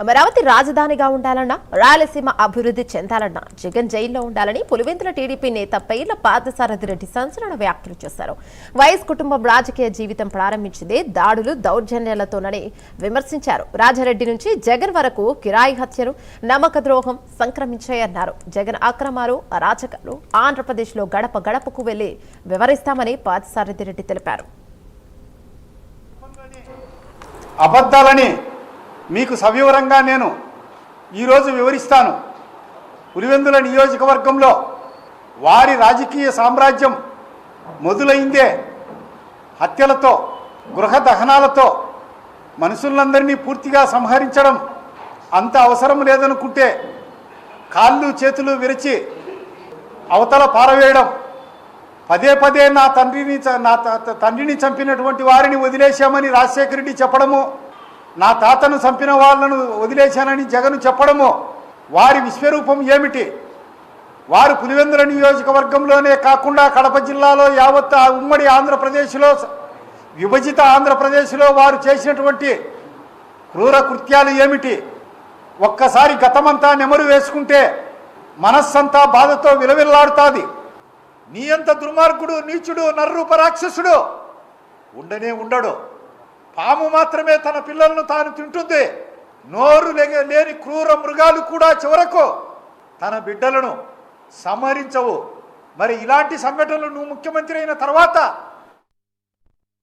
అమరావతి రాజధానిగా ఉండాలన్నా, రాయలసీమ అభివృద్ధి చెందాలన్నా జగన్ జైల్లో ఉండాలని పులివెందుల టీడీపీ నేత పైర్ల పార్థసారథి రెడ్డి సంచలన వ్యాఖ్యలు చేశారు. వైఎస్ కుటుంబం రాజకీయ జీవితం ప్రారంభించిందే దాడులు, దౌర్జన్యాలతోనని విమర్శించారు. రాజారెడ్డి నుంచి జగన్ వరకు కిరాయి హత్యలు, నమ్మక ద్రోహం సంక్రమించాయన్నారు. జగన్ అక్రమాలు, అరాచకాలు ఆంధ్రప్రదేశ్లో గడప గడపకు వెళ్లి వివరిస్తామని పార్థసారథి రెడ్డి తెలిపారు. అబద్ధాలని మీకు సవివరంగా నేను ఈరోజు వివరిస్తాను. పులివెందుల నియోజకవర్గంలో వారి రాజకీయ సామ్రాజ్యం మొదలైందే హత్యలతో, గృహ దహనాలతో. మనుషులందరినీ పూర్తిగా సంహరించడం అంత అవసరం లేదనుకుంటే కాళ్ళు చేతులు విరిచి అవతల పారవేయడం, పదే పదే నా తండ్రిని చంపినటువంటి వారిని వదిలేశామని రాజశేఖర రెడ్డి చెప్పడము, నా తాతను చంపిన వాళ్ళను వదిలేశానని జగన్ చెప్పడము, వారి విశ్వరూపం ఏమిటి? వారు పులివెందుల నియోజకవర్గంలోనే కాకుండా కడప జిల్లాలో యావత్ ఉమ్మడి ఆంధ్రప్రదేశ్లో, విభజిత ఆంధ్రప్రదేశ్లో వారు చేసినటువంటి క్రూర కృత్యాలు ఏమిటి? ఒక్కసారి గతమంతా నెమరు వేసుకుంటే మనస్సంతా బాధతో విలవిల్లాడుతుంది. నీ అంత దుర్మార్గుడు, నీచుడు, నర్రూప రాక్షసుడు ఉండనే ఉండడు. పాము మాత్రమే తన పిల్లలను తాను తింటుంది. నోరు లేని క్రూర మృగాలు కూడా చివరకు తన బిడ్డలను సంహరించవు. మరి ఇలాంటి సంఘటనలు నువ్వు ముఖ్యమంత్రి అయిన తర్వాత